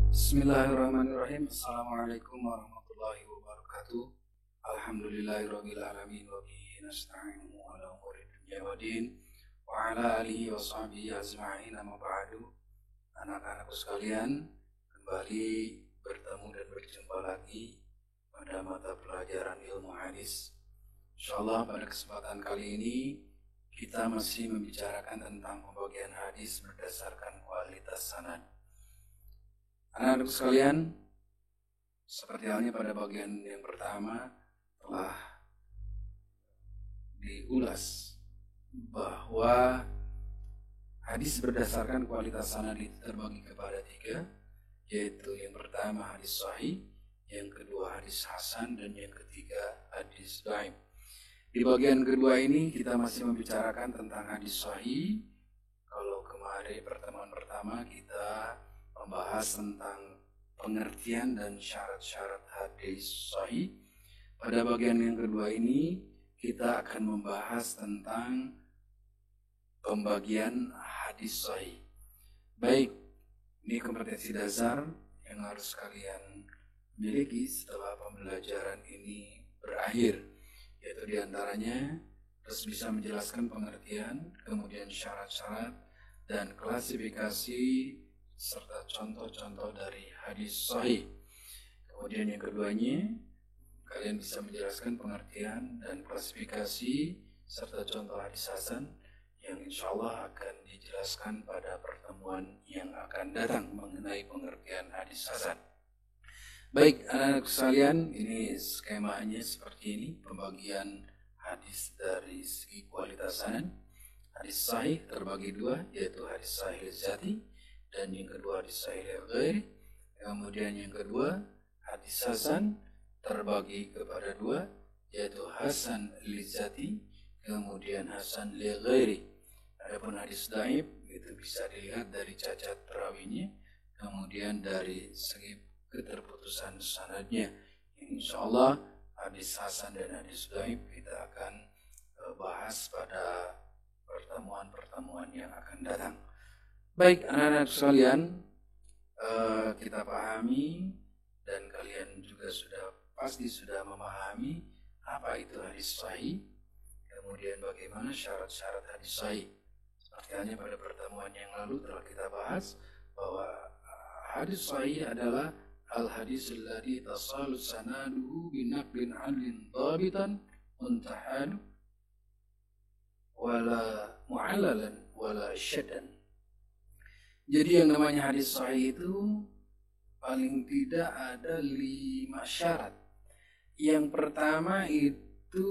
Bismillahirrahmanirrahim. Assalamualaikum warahmatullahi wabarakatuh. Alhamdulillahirabbil alamin wa bihi nasta'inu ala umuri dunya waddin wa ala alihi wa sahbihi ajma'in. Amma ba'du. Anak-anakku sekalian, kembali bertemu dan berjumpa lagi pada mata pelajaran ilmu hadis. Insyaallah pada kesempatan kali ini kita masih membicarakan tentang pembagian hadis berdasarkan kualitas sanad. Anak-anak sekalian, seperti halnya pada bagian yang pertama telah diulas bahwa hadis berdasarkan kualitas sanad itu terbagi kepada tiga, yaitu yang pertama hadis sahih, yang kedua hadis hasan, dan yang ketiga hadis dhaif. Di bagian kedua ini kita masih membicarakan tentang hadis sahih. Kalau kemarin pertemuan pertama kita membahas tentang pengertian dan syarat-syarat hadis sahih. Pada bagian yang kedua ini kita akan membahas tentang pembagian hadis sahih. Baik, ini kompetensi dasar yang harus kalian miliki setelah pembelajaran ini berakhir, yaitu diantaranya harus bisa menjelaskan pengertian, kemudian syarat-syarat dan klasifikasi serta contoh-contoh dari hadis sahih. Kemudian yang keduanya, kalian bisa menjelaskan pengertian dan klasifikasi serta contoh hadis hasan yang insya Allah akan dijelaskan pada pertemuan yang akan datang mengenai pengertian hadis hasan. Baik, anak-anak sekalian, ini skemanya seperti ini, pembagian hadis dari segi kualitas sanad. Hadis sahih terbagi dua, yaitu hadis sahih zati dan yang kedua hadis sahih ghairi. Kemudian yang kedua hadis hasan terbagi kepada dua, yaitu hasan li zati kemudian hasan li ghairi. Adapun hadis dhaif itu bisa dilihat dari cacat perawinya, kemudian dari segi keterputusan sanadnya. Insyaallah hadis hasan dan hadis dhaif kita akan bahas pada pertemuan-pertemuan yang akan datang. Baik, anak-anak sekalian, kita pahami dan kalian juga pasti sudah memahami apa itu hadis sahih, kemudian bagaimana syarat-syarat hadis sahih. Seperti halnya pada pertemuan yang lalu telah kita bahas bahwa hadis sahih adalah al-hadisul ladzi tasalu sanaduhu binaqlin 'adlin dhabitan muntahad wala mu'allalan wala syaddan. Jadi yang namanya hadis sahih itu paling tidak ada 5 syarat. Yang pertama itu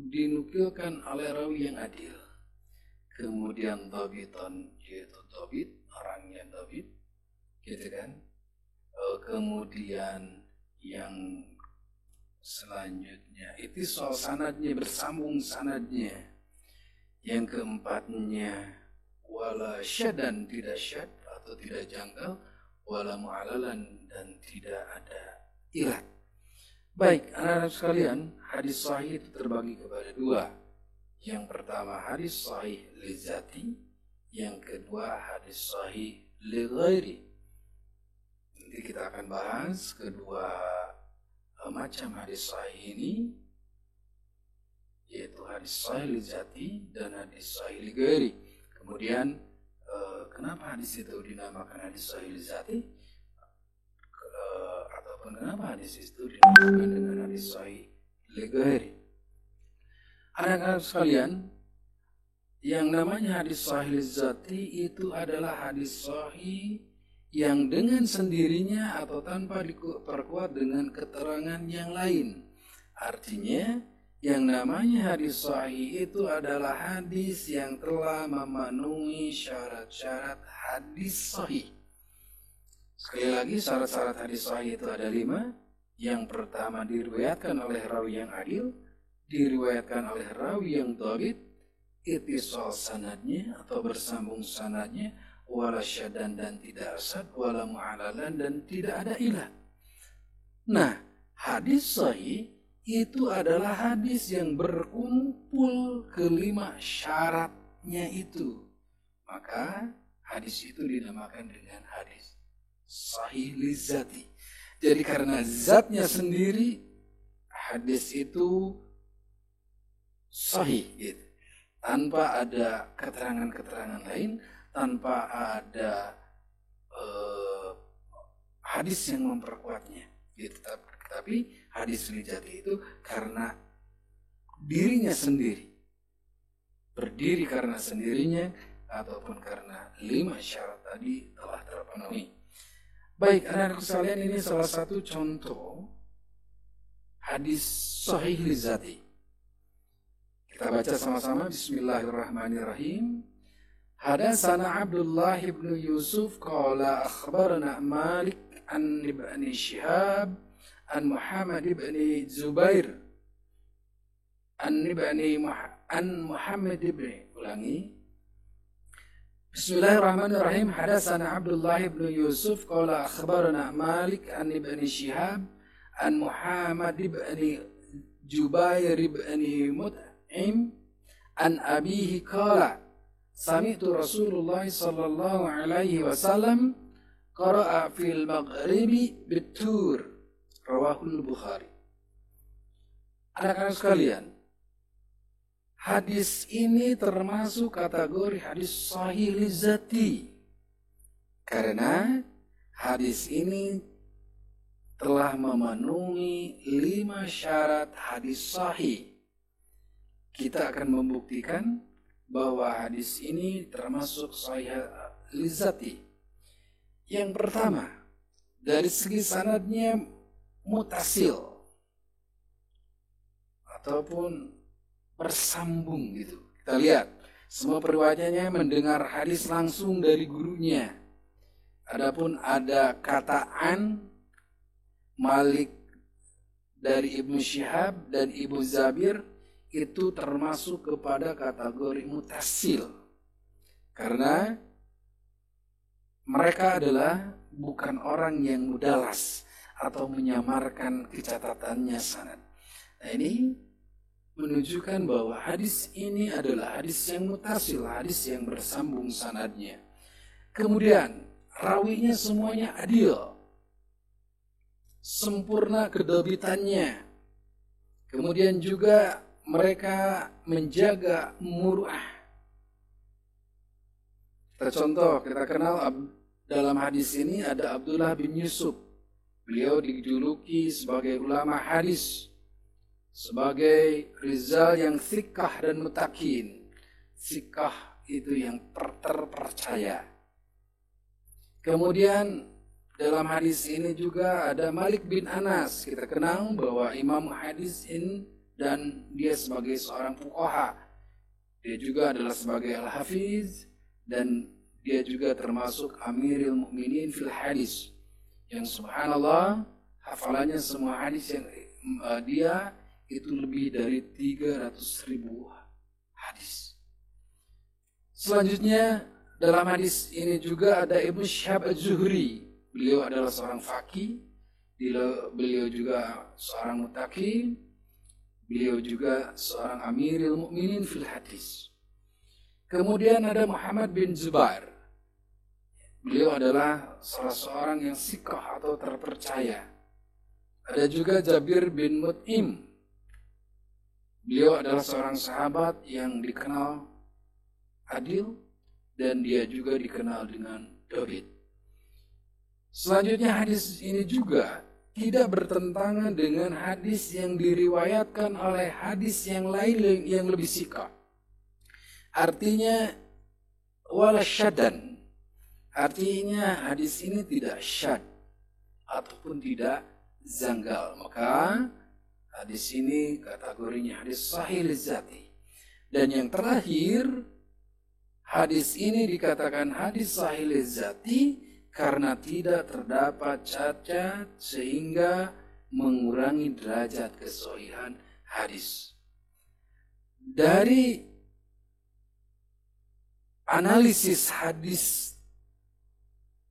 dinukilkan oleh rawi yang adil. Kemudian dhabitan, yaitu dhabit, orangnya dhabit, gitu kan. Kemudian yang selanjutnya itu soal sanadnya, bersambung sanadnya. Yang keempatnya wala syaddan, tidak syad atau tidak janggal, wala mu'alalan, dan tidak ada ilat. Baik, anak-anak sekalian, hadis sahih itu terbagi kepada dua. Yang pertama hadis sahih li zati, yang kedua hadis sahih li ghairi. Nanti kita akan bahas kedua macam hadis sahih ini, yaitu hadis sahih li zati dan hadis sahih li ghairi. Kemudian kenapa hadis itu dinamakan hadis sahih li zati, ataupun kenapa hadis itu dinamakan dengan hadis sahih li ghairi. Anak-anak sekalian, yang namanya hadis sahih li zati itu adalah hadis sahih yang dengan sendirinya atau tanpa diperkuat dengan keterangan yang lain. Artinya yang namanya hadis sahih itu adalah hadis yang telah memenuhi syarat-syarat hadis sahih. Sekali lagi, syarat-syarat hadis sahih itu ada 5. Yang pertama, diriwayatkan oleh rawi yang adil, diriwayatkan oleh rawi yang dhabit, ittisal sanadnya atau bersambung sanadnya, wala syaddan dan tidak asad, wala mu'alalan dan tidak ada ilah. Nah, hadis sahih itu adalah hadis yang berkumpul kelima syaratnya itu. Maka hadis itu dinamakan dengan hadis sahih lizati. Jadi karena zatnya sendiri hadis itu sahih gitu. Tanpa ada keterangan-keterangan lain, tanpa ada hadis yang memperkuatnya gitu. Tapi hadis lizati itu karena dirinya sendiri, berdiri karena sendirinya, ataupun karena 5 syarat tadi telah terpenuhi. Baik, anak-anak sekalian, ini salah satu contoh hadis sahih lizati. Kita baca sama-sama. Bismillahirrahmanirrahim. Hadatsana Abdullah bin Yusuf qala akhbarana Malik an ibn Shihab an Muhammad ibn Zubair an Muhammad ibn ulangi. Bismillahirrahmanirrahim. Hadatsana Abdullah bin Yusuf qala akhbarana Malik an ibn Shihab an Muhammad ibn Jubair ibn Mut'im an abihi qala sami'tu Rasulullah sallallahu alaihi wasallam qara'a fil maghribi bit-tur. Rawahul Bukhari. Anak-anak sekalian, hadis ini termasuk kategori hadis sahih lizati karena hadis ini telah memenuhi 5 syarat hadis sahih. Kita akan membuktikan bahwa hadis ini termasuk sahih lizati. Yang pertama, dari segi sanadnya mutasil ataupun bersambung gitu. Kita lihat, semua periwayatnya mendengar hadis langsung dari gurunya. Adapun ada kataan Malik dari Ibnu Syihab dan Ibu Zabir, itu termasuk kepada kategori mutasil karena mereka adalah bukan orang yang mudalas atau menyamarkan kecatatannya sanad. Nah, ini menunjukkan bahwa hadis ini adalah hadis yang mutasil, hadis yang bersambung sanadnya. Kemudian rawinya semuanya adil, sempurna kedabitannya. Kemudian juga mereka menjaga muruah. Kita contoh, kita kenal dalam hadis ini ada Abdullah bin Yusuf. Beliau dijuluki sebagai ulama hadis, sebagai rizal yang thiqah dan mutakin. Thiqah itu yang terpercaya. Kemudian dalam hadis ini juga ada Malik bin Anas. Kita kenal bahwa imam hadis ini dan dia sebagai seorang fuqaha. Dia juga adalah sebagai al-hafiz dan dia juga termasuk Amirul Mukminin fil hadis. Yang subhanallah hafalannya semua hadis yang dia itu lebih dari 300.000 hadis. Selanjutnya dalam hadis ini juga ada Ibnu Syihab Az-Zuhri. Beliau adalah seorang faqih, beliau juga seorang muttaqi, beliau juga seorang Amirul Mukminin fil hadis. Kemudian ada Muhammad bin Zubair. Beliau adalah salah seorang yang thiqah atau terpercaya. Ada juga Jabir bin Mut'im. Beliau adalah seorang sahabat yang dikenal adil dan dia juga dikenal dengan David. Selanjutnya hadis ini juga tidak bertentangan dengan hadis yang diriwayatkan oleh hadis yang lain yang lebih thiqah. Artinya wala syaddan. Artinya hadis ini tidak syad ataupun tidak zanggal. Maka hadis ini kategorinya hadis sahih lizati. Dan yang terakhir, hadis ini dikatakan hadis sahih lizati karena tidak terdapat cacat sehingga mengurangi derajat kesahihan hadis. Dari analisis hadis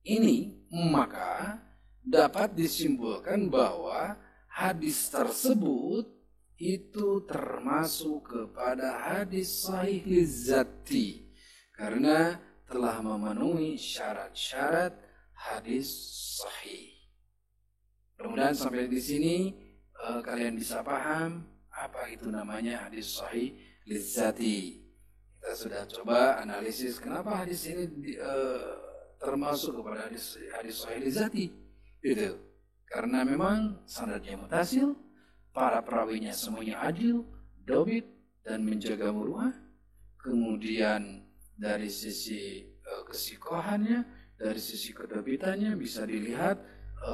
ini, maka dapat disimpulkan bahwa hadis tersebut itu termasuk kepada hadis sahih lizati karena telah memenuhi syarat-syarat hadis sahih. Mudah-mudahan sampai di sini kalian bisa paham apa itu namanya hadis sahih lizzati. Kita sudah coba analisis kenapa hadis ini termasuk kepada hadis sahih lizzati. Gitu. Karena memang sanadnya mutasil, para perawinya semuanya adil, dobit, dan menjaga muruah. Kemudian dari sisi kesikohannya, dari sisi kedobitannya bisa dilihat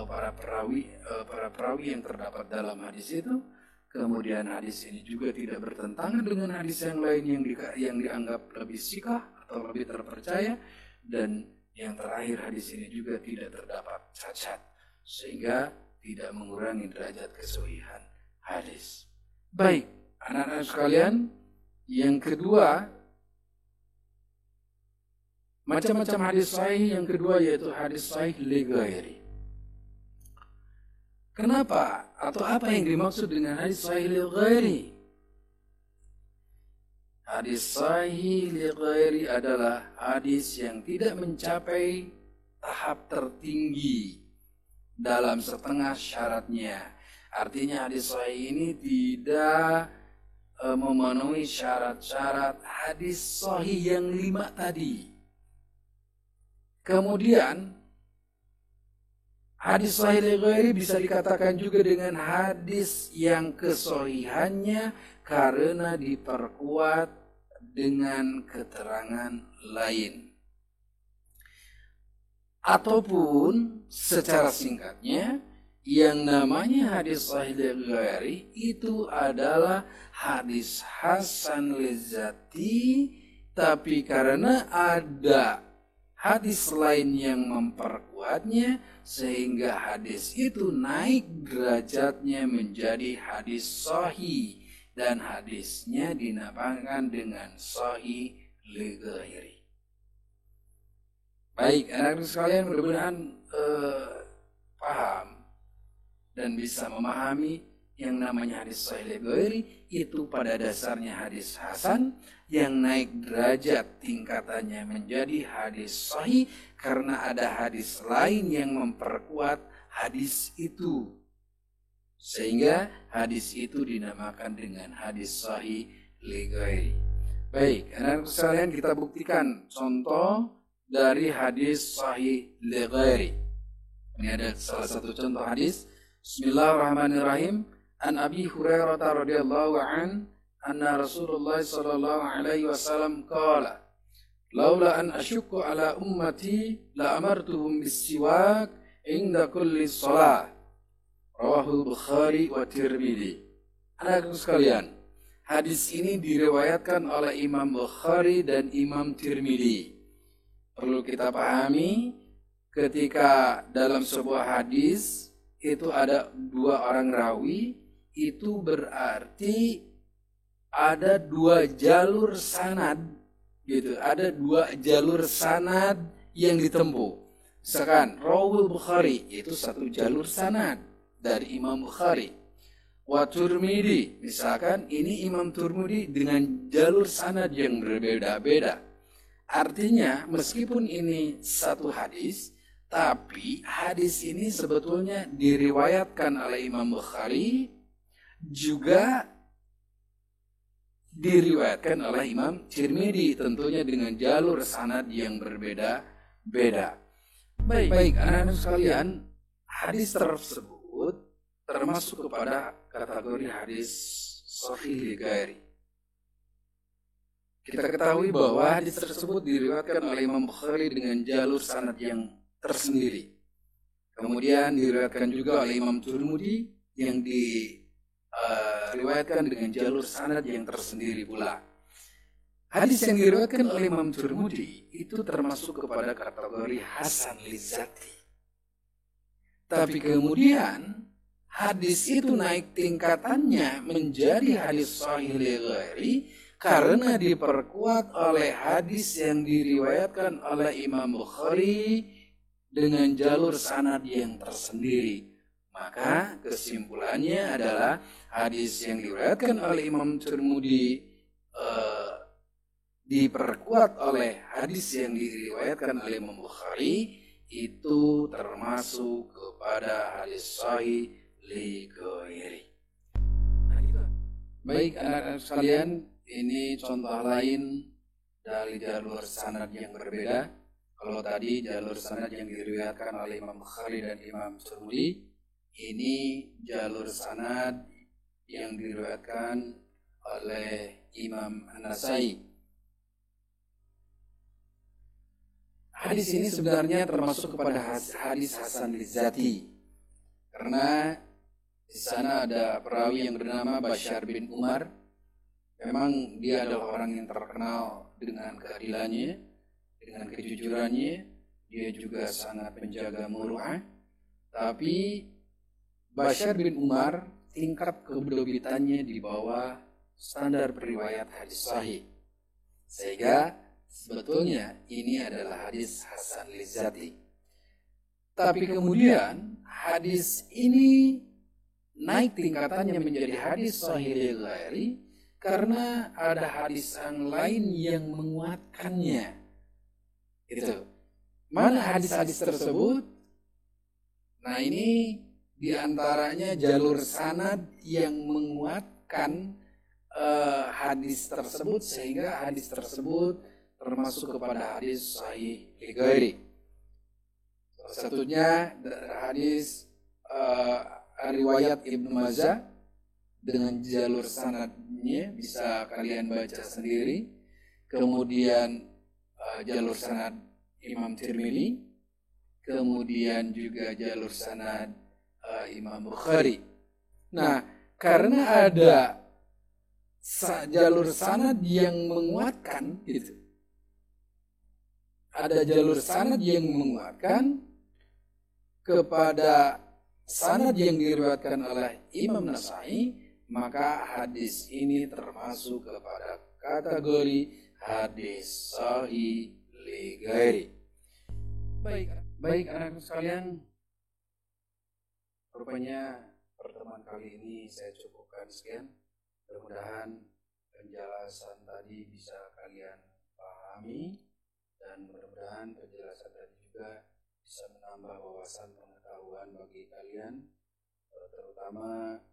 para perawi yang terdapat dalam hadis itu. Kemudian hadis ini juga tidak bertentangan dengan hadis yang lain yang dianggap lebih sikah atau lebih terpercaya. Dan yang terakhir, hadis ini juga tidak terdapat cacat, sehingga tidak mengurangi derajat kesahihan hadis. Baik, anak-anak sekalian, yang kedua, macam-macam hadis sahih yang kedua yaitu hadis sahih li ghairi. Kenapa? Atau apa yang dimaksud dengan hadis sahih li ghairi? Hadis sahih li ghairi adalah hadis yang tidak mencapai tahap tertinggi dalam setengah syaratnya. Artinya hadis sahih ini tidak memenuhi syarat-syarat hadis sahih yang 5 tadi. Kemudian hadis sahih li ghairi bisa dikatakan juga dengan hadis yang kesahihannya karena diperkuat dengan keterangan lain. Ataupun secara singkatnya, yang namanya hadis sahih li ghairi itu adalah hadis hasan lizzati, tapi karena ada hadis lain yang memperkuatnya, sehingga hadis itu naik derajatnya menjadi hadis sahih, dan hadisnya dinamakan dengan sahih li ghairi. Baik, anak-anak sekalian, mudah-mudahan paham dan bisa memahami yang namanya hadis sahih li ghairi itu pada dasarnya hadis hasan yang naik derajat tingkatannya menjadi hadis sahih karena ada hadis lain yang memperkuat hadis itu, sehingga hadis itu dinamakan dengan hadis sahih li ghairi. Baik, anak-anak sekalian, kita buktikan contoh dari hadis sahih li ghairi. Ini ada salah satu contoh hadis. Bismillahirrahmanirrahim. An Abi Hurairah radhiyallahu an anna Rasulullah sallallahu alaihi wasallam qala laula an asyukku ala ummati la amartuhum bis-siwak inda kulli shalah. Rawahu Bukhari wa Tirmidzi. Anak-anak sekalian, hadis ini diriwayatkan oleh Imam Bukhari dan Imam Tirmidzi. Perlu kita pahami, ketika dalam sebuah hadis itu ada 2 orang rawi, itu berarti ada 2 jalur sanad, gitu. Ada 2 jalur sanad yang ditempuh. Misalkan Rawul Bukhari itu 1 jalur sanad dari Imam Bukhari. Wa Tirmidzi, misalkan ini Imam Tirmidzi dengan jalur sanad yang berbeda-beda. Artinya meskipun ini 1 hadis, tapi hadis ini sebetulnya diriwayatkan oleh Imam Bukhari, juga diriwayatkan oleh Imam Tirmidzi, tentunya dengan jalur sanad yang berbeda-beda. Baik, anak-anak sekalian, hadis tersebut termasuk kepada kategori hadis sahih li ghairi. Kita ketahui bahwa hadis tersebut diriwayatkan oleh Imam Bukhari dengan jalur sanad yang tersendiri. Kemudian diriwayatkan juga oleh Imam Tirmidzi yang diriwayatkan dengan jalur sanad yang tersendiri pula. Hadis yang diriwayatkan oleh Imam Tirmidzi itu termasuk kepada kategori hasan lizzati. Tapi kemudian hadis itu naik tingkatannya menjadi hadis sahih li ghairi karena diperkuat oleh hadis yang diriwayatkan oleh Imam Bukhari dengan jalur sanad yang tersendiri. Maka kesimpulannya adalah hadis yang diriwayatkan oleh Imam Tirmidzi diperkuat oleh hadis yang diriwayatkan oleh Imam Bukhari, itu termasuk kepada hadis sahih li ghairi. Baik anak-anak sekalian, ini contoh lain dari jalur sanad yang berbeda. Kalau tadi jalur sanad yang diriwayatkan oleh Imam Bukhari dan Imam Tirmidzi, ini jalur sanad yang diriwayatkan oleh Imam An-Nasai. Hadis ini sebenarnya termasuk kepada hadis Hasan Lizzati, karena di sana ada perawi yang bernama Bashar bin Umar. Memang dia adalah orang yang terkenal dengan keadilannya, dengan kejujurannya. Dia juga sangat menjaga muru'ah. Tapi Bashar bin Umar tingkat kebedobitannya di bawah standar periwayat hadis sahih. Sehingga sebetulnya ini adalah hadis Hasan Lizzati. Tapi kemudian hadis ini naik tingkatannya menjadi hadis sahih li ghairi karena ada hadis yang lain yang menguatkannya. Itu. Mana hadis-hadis tersebut? Nah, ini diantaranya jalur sanad yang menguatkan hadis tersebut, sehingga hadis tersebut termasuk kepada hadis sahih li ghairi. Salah satunya hadis riwayat Ibnu Majah dengan jalur sanadnya bisa kalian baca sendiri. Kemudian jalur sanad Imam Tirmidzi, kemudian juga jalur sanad Imam Bukhari. Nah, karena ada jalur sanad yang menguatkan gitu. Ada jalur sanad yang menguatkan kepada sanad yang diriwayatkan oleh Imam Nasai, maka hadis ini termasuk kepada kategori hadis sahih li ghairi. Baik anak-anak sekalian, rupanya pertemuan kali ini saya cukupkan sekian. Mudah-mudahan penjelasan tadi bisa kalian pahami, dan mudah-mudahan penjelasan tadi juga bisa menambah wawasan pengetahuan bagi kalian, terutama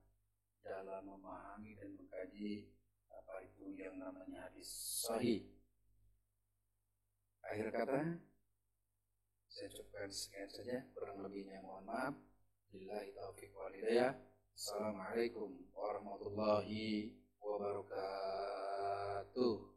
dalam memahami dan mengkaji apa itu yang namanya hadis sahih. Akhir kata, saya cukupkan sekian saja, kurang lebihnya mohon maaf. Billahi taufiq wal hidayah. Assalamualaikum warahmatullahi wabarakatuh.